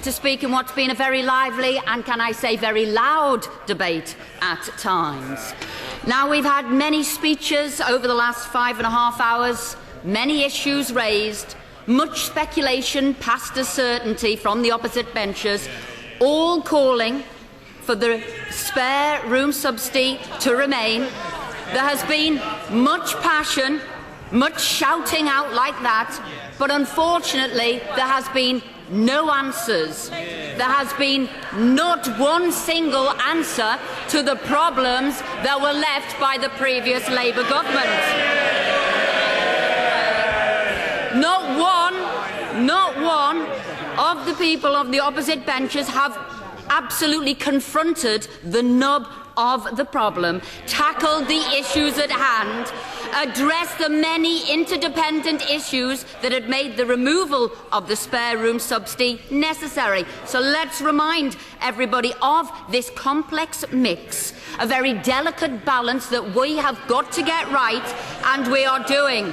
To speak in what's been a very lively and, can I say, very loud debate at times. Now, we've had many speeches over the last 5.5 hours, many issues raised, much speculation past a certainty from the opposite benches, all calling for the spare room subsidy to remain. There has been much passion, much shouting out like that, but unfortunately there has been no answers. There has been not one single answer to the problems that were left by the previous Labour government. Not one of the people of the opposite benches have absolutely confronted the nub of the problem, tackled the issues at hand, addressed the many interdependent issues that had made the removal of the spare room subsidy necessary. So let's remind everybody of this complex mix, a very delicate balance that we have got to get right, and we are doing.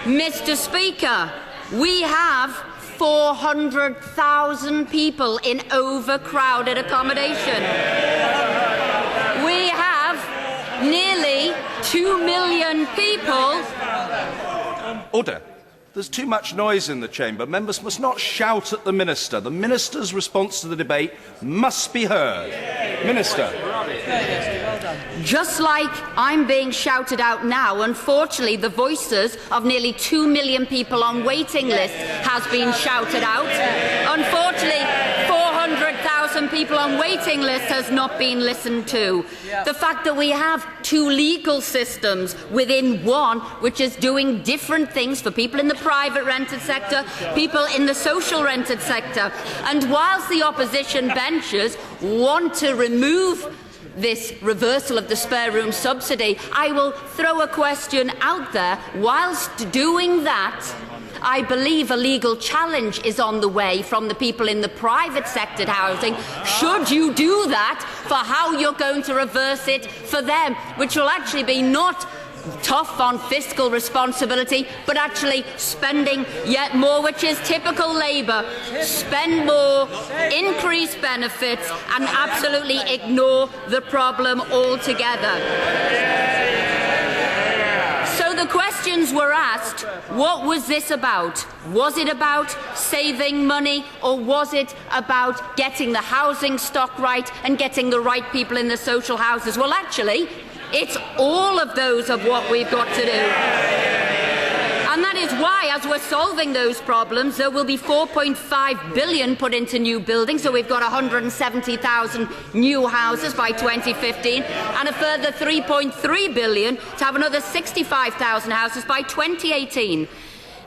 Mr. Speaker, we have 400,000 people in overcrowded accommodation. We have nearly 2 million people. Order. There's too much noise in the chamber. Members must not shout at the Minister. The Minister's response to the debate must be heard. Minister. Just like I'm being shouted out now, unfortunately, the voices of nearly 2 million people on waiting lists has been shouted out. Unfortunately, 400,000 people on waiting lists has not been listened to. The fact that we have two legal systems within one, which is doing different things for people in the private rented sector, people in the social rented sector. And whilst the opposition benches want to remove this reversal of the spare room subsidy, I will throw a question out there. Whilst doing that, I believe a legal challenge is on the way from the people in the private sector housing. Should you do that for how you're going to reverse it for them, which will actually be not tough on fiscal responsibility, but actually spending yet more, which is typical Labour. Spend more, increase benefits, and absolutely ignore the problem altogether. So the questions were asked, what was this about? Was it about saving money, or was it about getting the housing stock right and getting the right people in the social houses? Well, actually, it's all of those of what we've got to do. And that is why, as we're solving those problems, there will be 4.5 billion put into new buildings, so we've got 170,000 new houses by 2015, and a further 3.3 billion to have another 65,000 houses by 2018.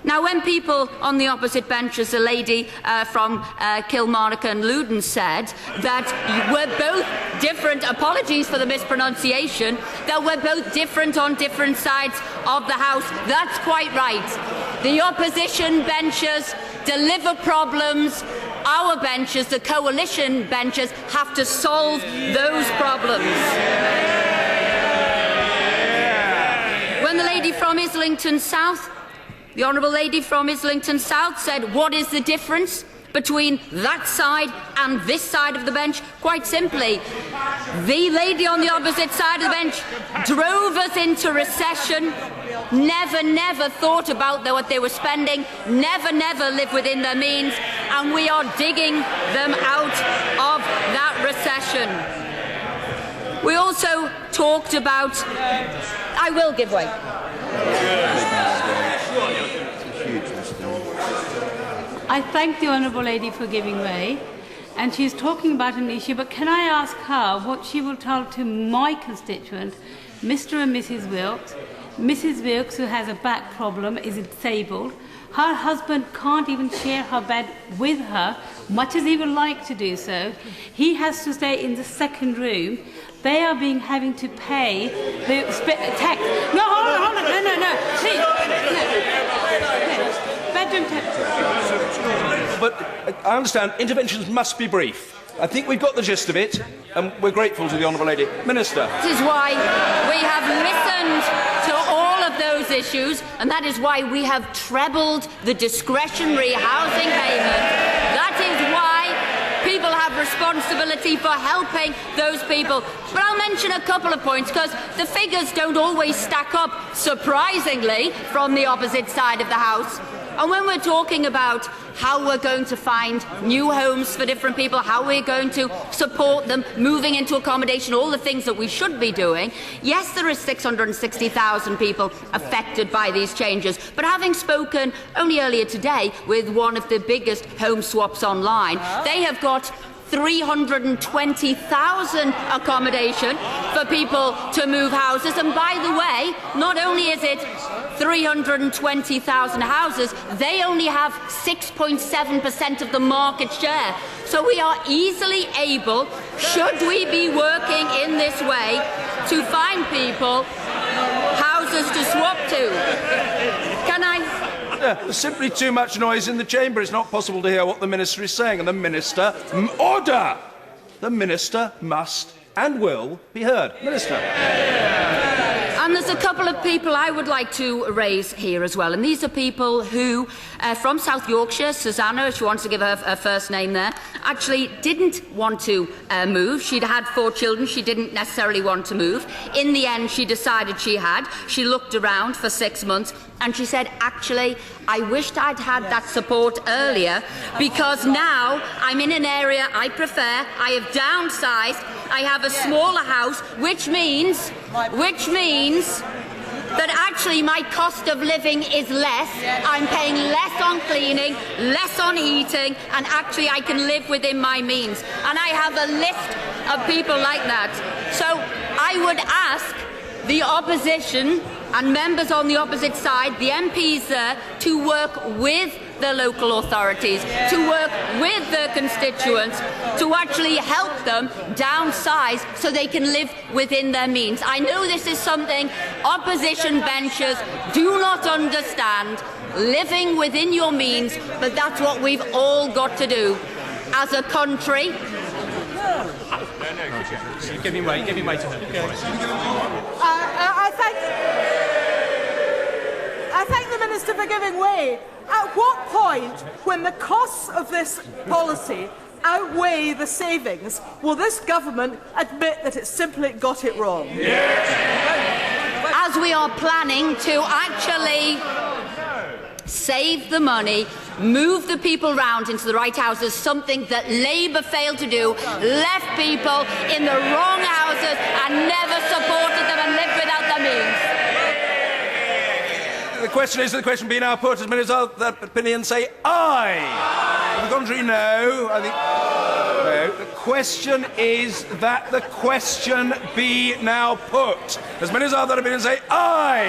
Now, when people on the opposite benches, a lady from Kilmarnock and Loudon, said that we're both different, apologies for the mispronunciation, that we're both different on different sides of the House, that's quite right. The opposition benches deliver problems. Our benches, the coalition benches, have to solve those problems. When the lady from Islington South, the Honourable Lady from Islington South, said, what is the difference between that side and this side of the bench? Quite simply, the lady on the opposite side of the bench drove us into recession, never thought about what they were spending, never lived within their means, and we are digging them out of that recession. We also talked about... I will give way. I thank the Honourable Lady for giving way, and she's talking about an issue, but can I ask her what she will tell to my constituent, Mr. and Mrs. Wilkes? Mrs. Wilkes, who has a back problem, is disabled. Her husband can't even share her bed with her, much as he would like to do so. He has to stay in the second room. They are having to pay the tax. No, hold on, no, please. No. Bedroom tax. But I understand interventions must be brief. I think we've got the gist of it, and we're grateful to the Honourable Lady. Minister. This is why we have listened to all of those issues, and that is why we have trebled the discretionary housing payment. That is why responsibility for helping those people. But I'll mention a couple of points, because the figures don't always stack up, surprisingly, from the opposite side of the House. And when we're talking about how we're going to find new homes for different people, how we're going to support them moving into accommodation, all the things that we should be doing, yes, there are 660,000 people affected by these changes. But having spoken only earlier today with one of the biggest home swaps online, they have got 320,000 accommodation for people to move houses. And by the way, not only is it 320,000 houses, they only have 6.7% of the market share. So we are easily able, should we be working in this way, to find people houses to swap to. Can I? There's simply too much noise in the chamber. It's not possible to hear what the Minister is saying. And the Minister... Order! The Minister must and will be heard. Minister. And there's a couple of people I would like to raise here as well. And these are people who, from South Yorkshire, Susanna, she wants to give her first name there, actually didn't want to move. She'd had 4 children. She didn't necessarily want to move. In the end, she decided she had. She looked around for 6 months and she said, actually, I wished I'd had that support earlier, because now I'm in an area I prefer. I have downsized. I have a smaller house, which means that actually my cost of living is less. I'm paying less on cleaning, less on heating, and actually I can live within my means. And I have a list of people like that. So I would ask the opposition and members on the opposite side, the MPs there, to work with the local authorities, to work with their constituents, to actually help them downsize so they can live within their means. I know this is something opposition benchers do not understand, living within your means, but that's what we've all got to do as a country. Give me way to her. I thank the Minister for giving way. At what point, when the costs of this policy outweigh the savings, will this government admit that it simply got it wrong? As we are planning to actually save the money, move the people round into the right houses, something that Labour failed to do, left people in the wrong houses and never supported them and lived without their means. The question is, the question being now put, as many of that opinion say aye. On the contrary, no. I think no. The question is that the question be now put. As many of that opinion say aye.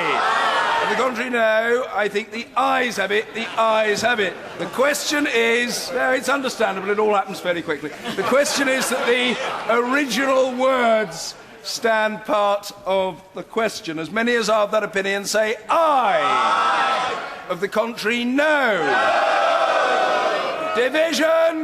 On the contrary, no. I think the ayes have it. The ayes have it. The question is, it's understandable. It all happens fairly quickly. The question is that the original words stand part of the question. As many as are of that opinion say aye. Of the contrary, no. Division!